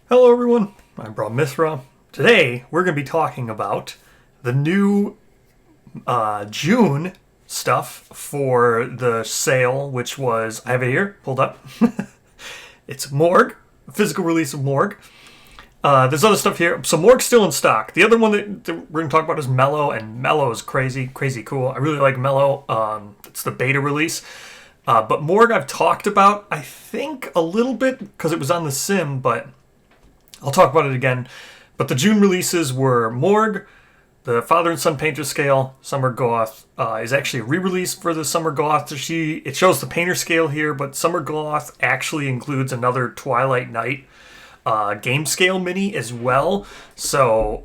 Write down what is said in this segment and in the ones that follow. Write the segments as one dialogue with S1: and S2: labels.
S1: Hello everyone, I'm Bro Mithra. Today we're going to be talking about the new June stuff for the sale, which was, I have it here, pulled up. It's Morg, a physical release of Morg. There's other stuff here. So Morg's still in stock. The other one that we're going to talk about is Melo, and Melo is crazy cool. I really like Melo. It's the beta release. But Morg I've talked about, I think, a little bit because it was on the sim, but I'll talk about it again. But the June releases were Morg, the Father and Son Painter Scale, Summer Goth, is actually a re-release for the Summer Goth. It shows the Painter Scale here, but Summer Goth actually includes another Twilight Night game scale mini as well. So,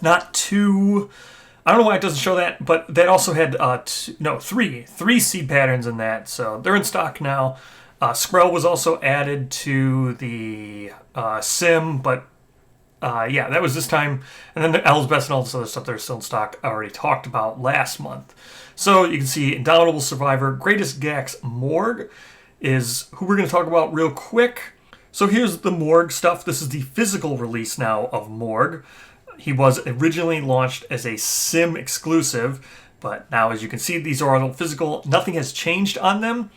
S1: not too... I don't know why it doesn't show that, but that also had three seed patterns in that. So they're in stock now. Skrull was also added to the sim, but that was this time. And then the Elsbeth and all this other stuff that are still in stock I already talked about last month. So you can see Indomitable Survivor, Greatest Gax Morg is who we're going to talk about real quick. So here's the Morg stuff. This is the physical release now of Morg. He was originally launched as a sim exclusive, but now as you can see, these are all physical. Nothing has changed on them.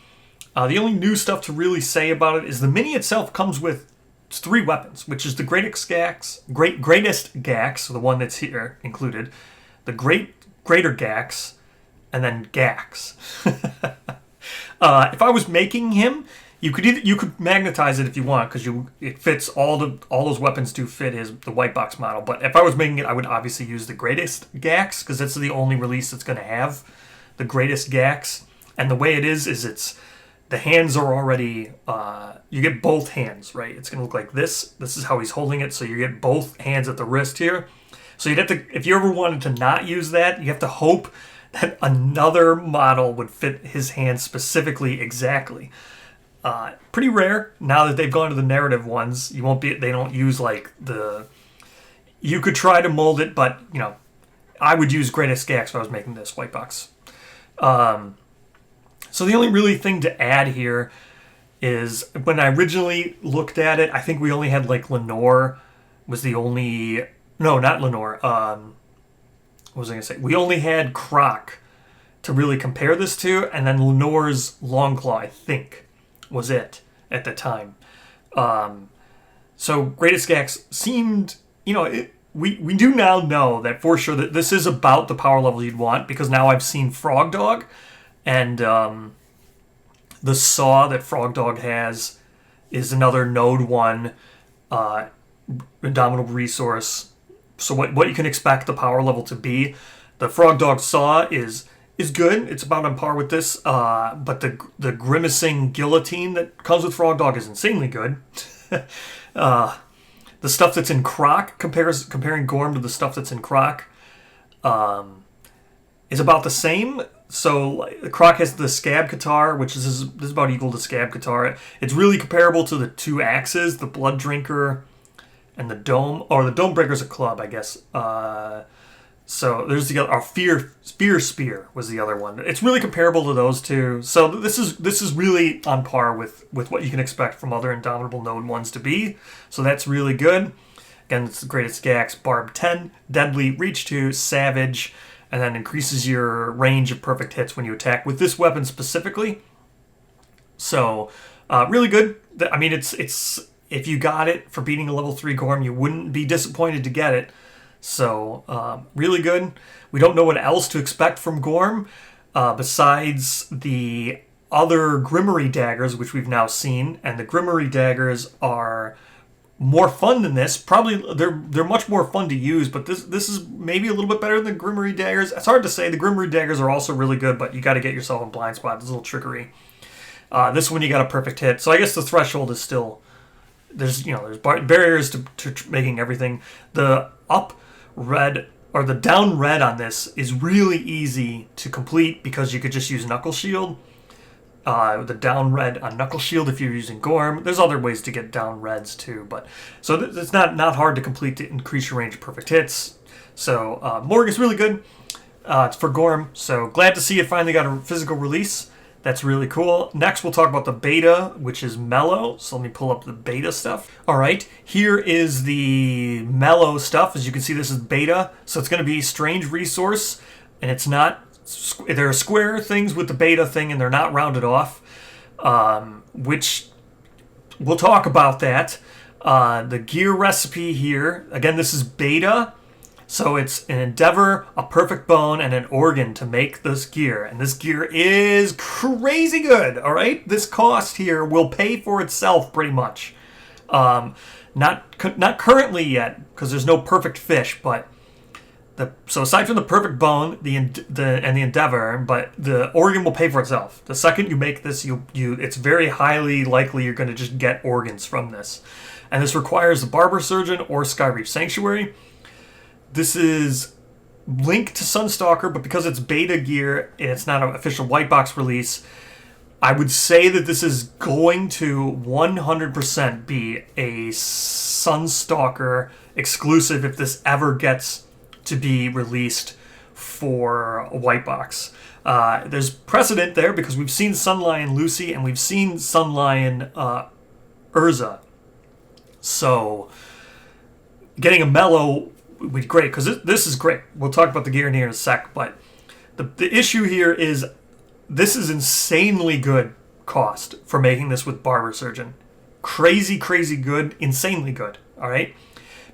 S1: The only new stuff to really say about it is the mini itself comes with 3 weapons, which is the Greatest Gax, the one that's here included, the Greater Gax, and then Gax. If I was making him, you could magnetize it if you want because it fits all those weapons do fit the white box model. But if I was making it, I would obviously use the Greatest Gax because that's the only release that's going to have the Greatest Gax. And the way it is it's the hands are already, you get both hands, right? It's going to look like this. This is how he's holding it. So you get both hands at the wrist here. So you'd have to, if you ever wanted to not use that, you have to hope that another model would fit his hands specifically exactly. Pretty rare now that they've gone to the narrative ones. They don't use you could try to mold it, but I would use Greatest Gax if I was making this white box. So the only really thing to add here is when I originally looked at it, I think we only had Lenore was the only... No, not Lenore. What was I going to say? We only had Croc to really compare this to, and then Lenore's Longclaw, I think, was it at the time. So Greatest Gax seemed... we do now know that for sure that this is about the power level you'd want, because now I've seen Frog Dog. And the saw that Frog Dog has is another Node 1 Indomitable resource. So what you can expect the power level to be. The Frog Dog saw is good. It's about on par with this. But the grimacing guillotine that comes with Frog Dog is insanely good. The stuff that's in Croc, comparing Gorm to the stuff that's in Croc, is about the same. So Croc has the Scab Guitar, which is about equal to Scab Guitar. It's really comparable to the 2 axes, the Blood Drinker and the Dome, or the Dome Breaker's a club, I guess. So there's the other, Fear Spear was the other one. It's really comparable to those two. So this is really on par with what you can expect from other Indomitable Node 1s to be. So that's really good. Again, it's the Greatest Gax, Barb 10, Deadly, Reach 2, Savage, and then increases your range of perfect hits when you attack with this weapon specifically. So, really good. I mean, it's if you got it for beating a level 3 Gorm, you wouldn't be disappointed to get it. So, really good. We don't know what else to expect from Gorm, besides the other Grimmery Daggers, which we've now seen. And the Grimmery Daggers are more fun than this. Probably they're much more fun to use, but this is maybe a little bit better than Grimmery Daggers. It's hard to say. The Grimmery Daggers are also really good, but you got to get yourself in blind spot. There's a little trickery. This one you got a perfect hit, so I guess the threshold is still there's barriers to making everything. The up red or the down red on this is really easy to complete because you could just use Knuckle Shield. The down red on Knuckle Shield if you're using Gorm. There's other ways to get down reds too, but so it's not hard to complete to increase your range of perfect hits. So Morg is really good. It's for Gorm, so glad to see it finally got a physical release. That's really cool. Next, we'll talk about the beta, which is Melo. So let me pull up the beta stuff. All right, here is the Melo stuff. As you can see, this is beta. So it's going to be strange resource, and it's not, there are square things with the beta thing, and they're not rounded off, which we'll talk about that. The gear recipe here, again, this is beta. So it's an endeavor, a perfect bone, and an organ to make this gear. And this gear is crazy good, all right? This cost here will pay for itself pretty much. Not currently yet, because there's no perfect fish, but so aside from the perfect bone and the endeavor, but the organ will pay for itself. The second you make this, it's very highly likely you're going to just get organs from this. And this requires the Barber Surgeon or Skyreef Sanctuary. This is linked to Sunstalker, but because it's beta gear and it's not an official white box release, I would say that this is going to 100% be a Sunstalker exclusive if this ever gets to be released for a white box. There's precedent there because we've seen Sunlion Lucy and we've seen Sunlion Urza. So getting a Melo would be great, because this is great. We'll talk about the gear in here in a sec, but the issue here is this is insanely good cost for making this with Barber Surgeon. Crazy good, insanely good, all right?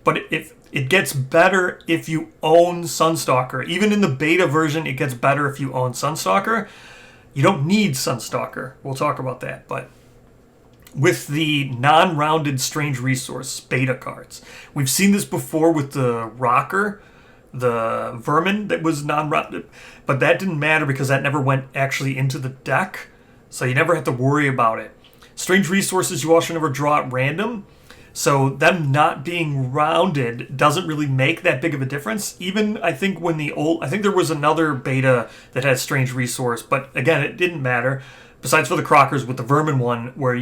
S1: But if it gets better if you own Sunstalker. Even in the beta version, it gets better if you own Sunstalker. You don't need Sunstalker. We'll talk about that, but with the non-rounded strange resource beta cards. We've seen this before with the rocker, the vermin that was non-rounded, but that didn't matter because that never went actually into the deck, so you never have to worry about it. Strange resources you also never draw at random, so them not being rounded doesn't really make that big of a difference. Even I think I think there was another beta that had strange resource, but again, it didn't matter. Besides for the crockers with the vermin one, where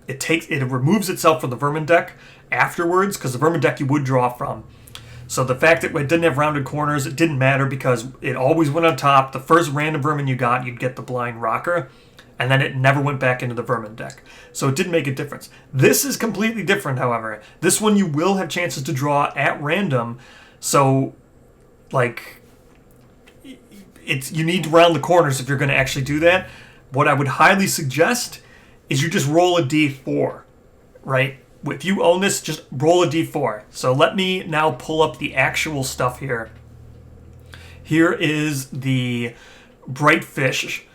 S1: it removes itself from the vermin deck afterwards, because the vermin deck you would draw from. So the fact that it didn't have rounded corners, it didn't matter because it always went on top. The first random vermin you got, you'd get the blind rocker, and then it never went back into the vermin deck. So it didn't make a difference. This is completely different, however. This one you will have chances to draw at random, so like you need to round the corners if you're going to actually do that. What I would highly suggest is you just roll a d4, right? If you own this, just roll a d4. So let me now pull up the actual stuff here. Here is the Bright Fish,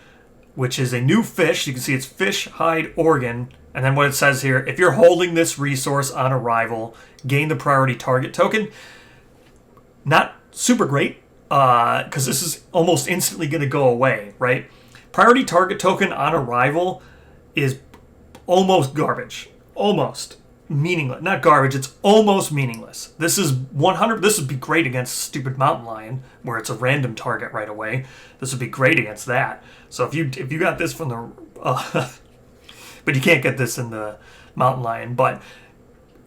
S1: which is a new fish. You can see it's fish, hide, organ. And then what it says here, if you're holding this resource on arrival, gain the priority target token. Not super great, because this is almost instantly going to go away, right? Priority target token on arrival is almost garbage. Almost meaningless. Not garbage, it's almost meaningless. This is 100. This would be great against stupid Mountain Lion, where it's a random target right away. This would be great against that. So if you got this from the but you can't get this in the Mountain Lion. But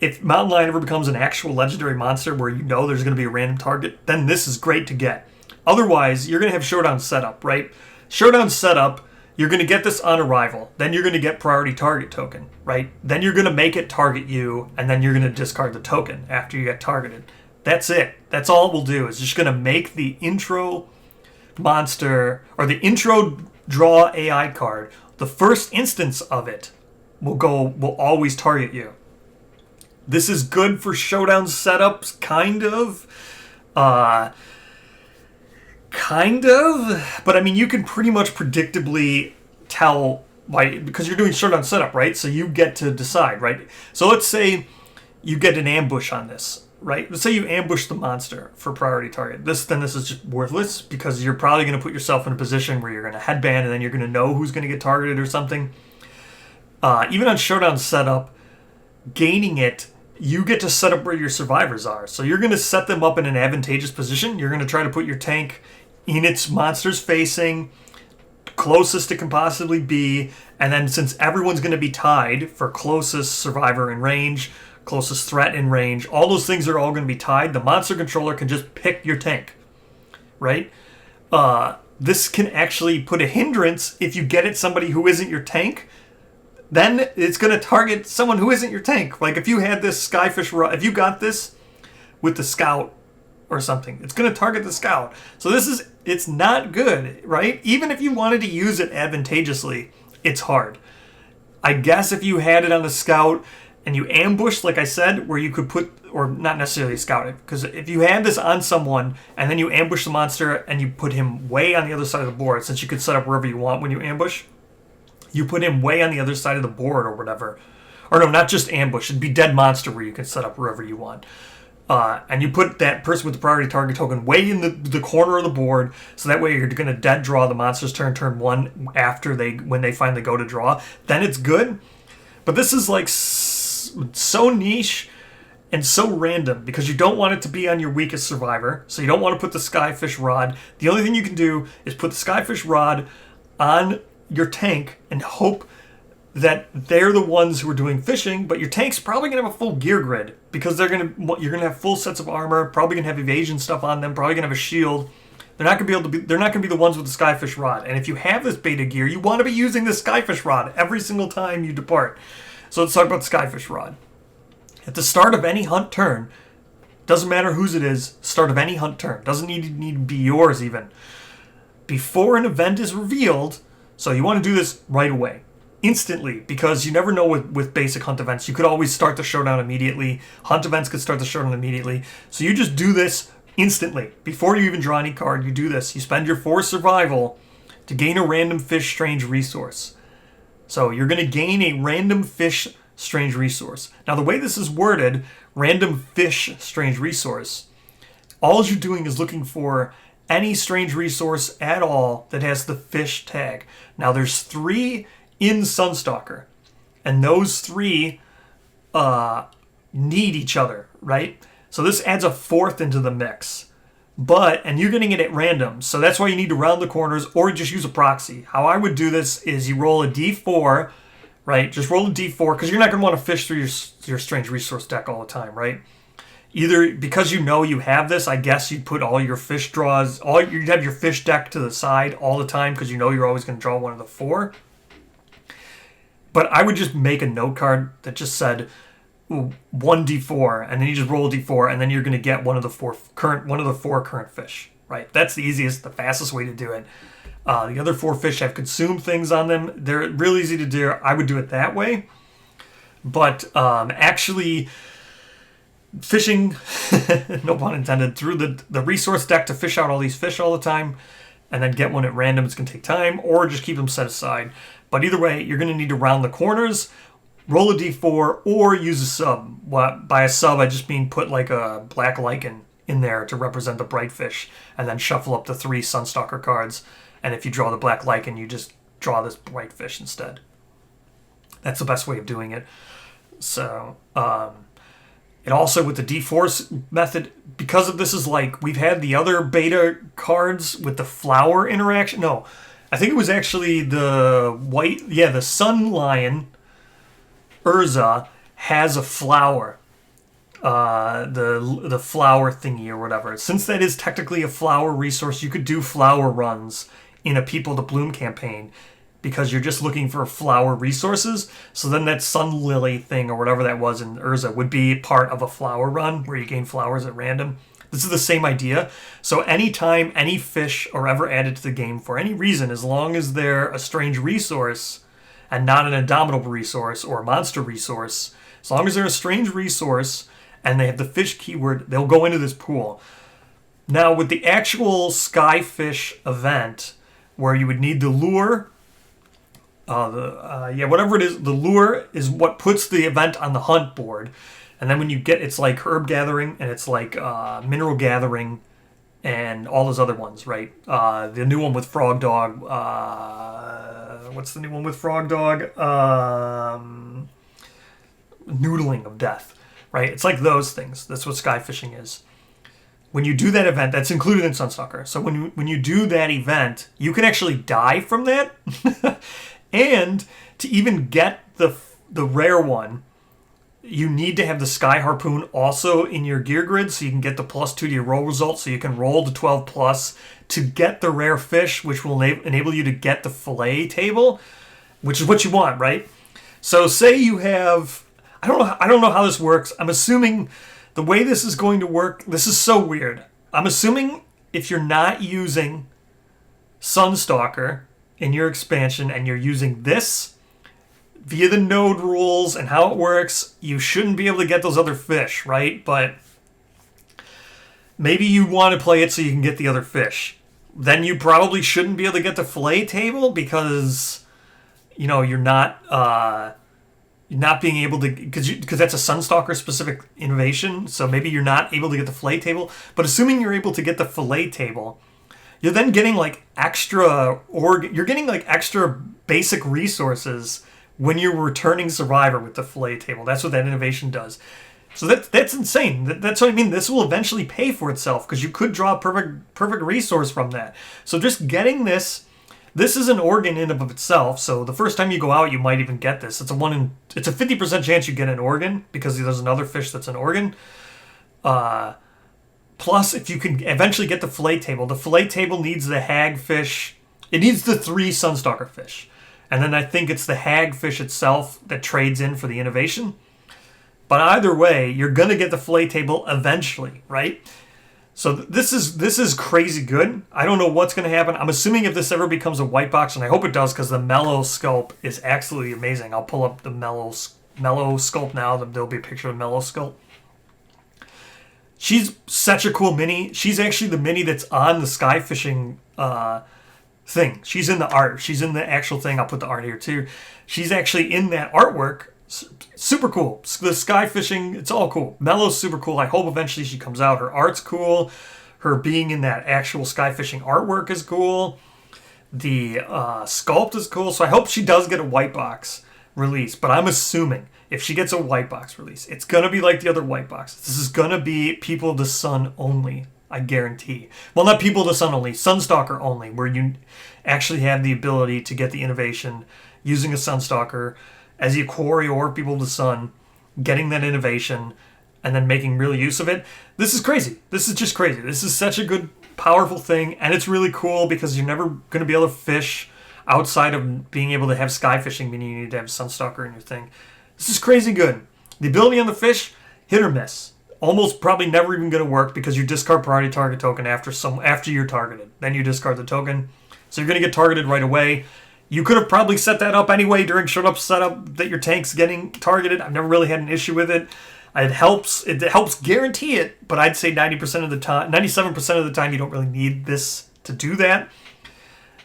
S1: if Mountain Lion ever becomes an actual legendary monster where you know there's going to be a random target, then this is great to get. Otherwise, you're going to have Showdown setup, right? Showdown setup, you're going to get this on arrival. Then you're going to get priority target token, right? Then you're going to make it target you, and then you're going to discard the token after you get targeted. That's it. That's all it will do. It's just going to make the intro monster, or the intro draw AI card, the first instance of it will always target you. This is good for Showdown setups, kind of. But I mean, you can pretty much predictably tell because you're doing Showdown setup, right? So you get to decide, right? So let's say you get an ambush on this, right? Let's say you ambush the monster for priority target. Then this is just worthless because you're probably going to put yourself in a position where you're going to headband and then you're going to know who's going to get targeted or something. Even on Showdown setup, gaining it, you get to set up where your survivors are. So you're going to set them up in an advantageous position. You're going to try to put your tank in its monster's facing, closest it can possibly be, and then since everyone's going to be tied for closest survivor in range, closest threat in range, all those things are all going to be tied, the monster controller can just pick your tank, right? this can actually put a hindrance if you get at somebody who isn't your tank. Then it's going to target someone who isn't your tank. Like if you had this Skyfish rod, if you got this with the Scout or something, it's going to target the Scout. So it's not good, right? Even if you wanted to use it advantageously, it's hard. I guess if you had it on the Scout and you ambushed, like I said, where you could put, or not necessarily Scout it, because if you had this on someone and then you ambush the monster and you put him way on the other side of the board, since you could set up wherever you want when you ambush, you put him way on the other side of the board or whatever. Or no, not just ambush. It'd be dead monster where you can set up wherever you want. And you put that person with the priority target token way in the corner of the board, so that way you're going to dead draw the monster's turn 1 when they finally go to draw. Then it's good. But this is like so niche and so random because you don't want it to be on your weakest survivor. So you don't want to put the Skyfish rod. The only thing you can do is put the Skyfish rod on your tank and hope that they're the ones who are doing fishing, but your tank's probably gonna have a full gear grid because you're gonna have full sets of armor, probably gonna have evasion stuff on them, probably gonna have a shield. They're not gonna be the ones with the Skyfish rod. And if you have this beta gear, you want to be using the Skyfish rod every single time you depart. So let's talk about the Skyfish rod. At the start of any hunt turn, doesn't matter whose it is, start of any hunt turn, doesn't need to be yours even. Before an event is revealed, so you want to do this right away. Instantly, because you never know with basic hunt events. You could always start the showdown immediately. Hunt events could start the showdown immediately. So you just do this instantly. Before you even draw any card, you do this. You spend your 4 survival to gain a random fish strange resource. So you're going to gain a random fish strange resource. Now the way this is worded, random fish strange resource, all you're doing is looking for any strange resource at all that has the fish tag. Now there's 3 in Sunstalker, and those 3 need each other, right? So this adds a 4th into the mix, and you're getting it at random, so that's why you need to round the corners or just use a proxy. How I would do this is you roll a d4, right? Just roll a d4 because you're not going to want to fish through your strange resource deck all the time, right? Either because you know you have this, I guess you'd put all your fish draws, you'd have your fish deck to the side all the time because you know you're always going to draw one of the 4. But I would just make a note card that just said 1d4, and then you just roll a d4, and then you're going to get one of the 4 current fish. Right? That's the easiest, the fastest way to do it. The other 4 fish have consumed things on them. They're real easy to do. I would do it that way. But actually fishing, no pun intended, through the resource deck to fish out all these fish all the time, and then get one at random, it's going to take time, or just keep them set aside. But either way, you're going to need to round the corners, roll a d4, or use a sub. By a sub, I just mean put like a black lichen in there to represent the bright fish, and then shuffle up the 3 Sunstalker cards. And if you draw the black lichen, you just draw this bright fish instead. That's the best way of doing it. So, it also, with the d4 method, because of this is like, we've had the other beta cards with the flower interaction. No, I think it was actually the Sun Lion, Urza, has a flower. The flower thingy or whatever. Since that is technically a flower resource, you could do flower runs in a People to Bloom campaign because you're just looking for flower resources. So then that Sun Lily thing or whatever that was in Urza would be part of a flower run where you gain flowers at random. This is the same idea. So anytime any fish are ever added to the game for any reason, as long as they're a strange resource and not an indomitable resource or a monster resource, as long as they're a strange resource and they have the fish keyword, they'll go into this pool. Now, with the actual Skyfish event, where you would need the lure, whatever it is, the lure is what puts the event on the hunt board. And then when you get, it's like herb gathering, and it's like mineral gathering, and all those other ones, right? The new one with Frog Dog. What's the new one with Frog Dog? Noodling of Death, right? It's like those things. That's what sky fishing is. When you do that event, that's included in Sunstalker. So when you do that event, you can actually die from that. And to even get the rare one, you need to have the Sky Harpoon also in your gear grid so you can get the +2 to your roll result, so you can roll the 12 plus to get the rare fish, which will enable you to get the fillet table, which is what you want, right? So say you have, I don't know how this works. I'm assuming the way this is going to work, this is so weird. I'm assuming if you're not using Sunstalker in your expansion and you're using this, via the node rules and how it works, you shouldn't be able to get those other fish, right? But maybe you want to play it so you can get the other fish. Then you probably shouldn't be able to get the fillet table because, you know, you're not being able to, because that's a Sunstalker specific innovation. So maybe you're not able to get the fillet table. But assuming you're able to get the fillet table, you're then getting like extra you're getting like extra basic resources when you're returning Survivor with the fillet table. That's what that innovation does. So that's insane. That's what I mean. This will eventually pay for itself because you could draw a perfect resource from that. So just getting this is an organ in and of itself. So the first time you go out, you might even get this. It's a 50% chance you get an organ because there's another fish that's an organ. Plus, if you can eventually get the fillet table needs the hagfish. It needs the 3 Sunstalker fish. And then I think it's the hagfish itself that trades in for the innovation. But either way, you're going to get the fillet table eventually, right? So this is crazy good. I don't know what's going to happen. I'm assuming if this ever becomes a white box, and I hope it does because the Melo sculpt is absolutely amazing. I'll pull up the Melo sculpt now. There'll be a picture of Melo sculpt. She's such a cool mini. She's actually the mini that's on the sky fishing thing. She's in the art. She's in the actual thing. I'll put the art here too. She's actually in that artwork. Super cool. The sky fishing, it's all cool. Melo's super cool. I hope eventually she comes out. Her art's cool. Her being in that actual sky fishing artwork is cool. The sculpt is cool. So I hope she does get a white box release. But I'm assuming if she gets a white box release, it's going to be like the other white boxes. This is going to be People of the Sun only. I guarantee. Well, not People of the Sun only, Sunstalker only, where you actually have the ability to get the innovation using a Sunstalker as you quarry or People of the Sun, getting that innovation, and then making real use of it. This is crazy. This is just crazy. This is such a good, powerful thing, and it's really cool because you're never going to be able to fish outside of being able to have sky fishing, meaning you need to have Sunstalker in your thing. This is crazy good. The ability on the fish, hit or miss. Almost probably never even going to work because you discard priority target token after you're targeted. Then you discard the token. So you're going to get targeted right away. You could have probably set that up anyway during shut up setup that your tank's getting targeted. I've never really had an issue with it. It helps guarantee it, but I'd say 90% of the time, 97% of the time you don't really need this to do that.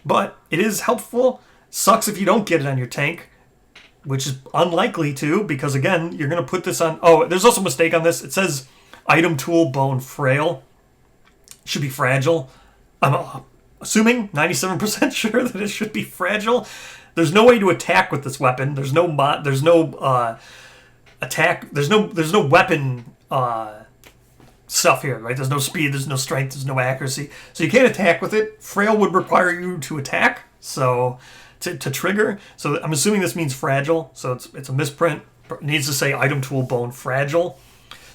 S1: But it is helpful. Sucks if you don't get it on your tank, which is unlikely to, because again, you're going to put this on... Oh, there's also a mistake on this. It says item tool bone frail. Should be fragile. I'm assuming 97% sure that it should be fragile. There's no way to attack with this weapon. There's no attack. There's no weapon stuff here, right? There's no speed. There's no strength. There's no accuracy. So you can't attack with it. Frail would require you to attack. So... To trigger. So I'm assuming this means fragile. So it's a misprint. It needs to say item tool bone fragile.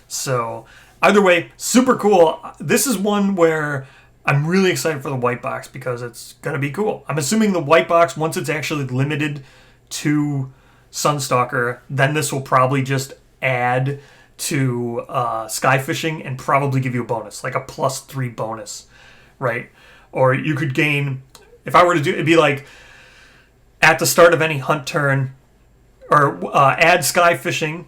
S1: So either way, super cool. This is one where I'm really excited for the white box because it's going to be cool. I'm assuming the white box, once it's actually limited to Sunstalker, then this will probably just add to sky fishing and probably give you a bonus, like a +3 bonus, right? Or you could gain, if I were to do, it'd be like, at the start of any hunt turn, or add sky fishing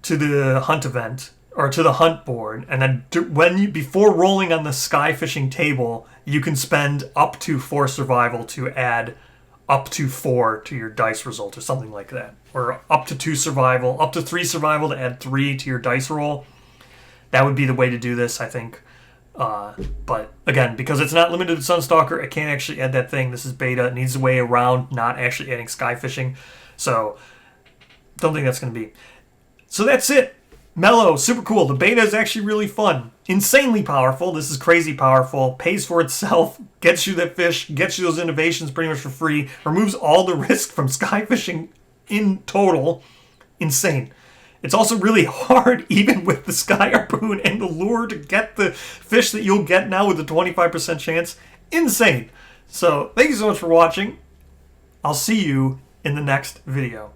S1: to the hunt event or to the hunt board, and then before rolling on the sky fishing table, you can spend up to 4 survival to add up to 4 to your dice result or something like that, or up to 2 survival, up to 3 survival to add 3 to your dice roll. That would be the way to do this, I think. But again, because it's not limited to Sunstalker, it can't actually add that thing. This is beta. It needs a way around not actually adding sky fishing. So don't think that's going to be. So that's it. Melo, super cool. The beta is actually really fun. Insanely powerful. This is crazy powerful. Pays for itself. Gets you that fish. Gets you those innovations pretty much for free. Removes all the risk from sky fishing in total. Insane. It's also really hard, even with the sky harpoon and the lure, to get the fish that you'll get now with a 25% chance. Insane. So, thank you so much for watching. I'll see you in the next video.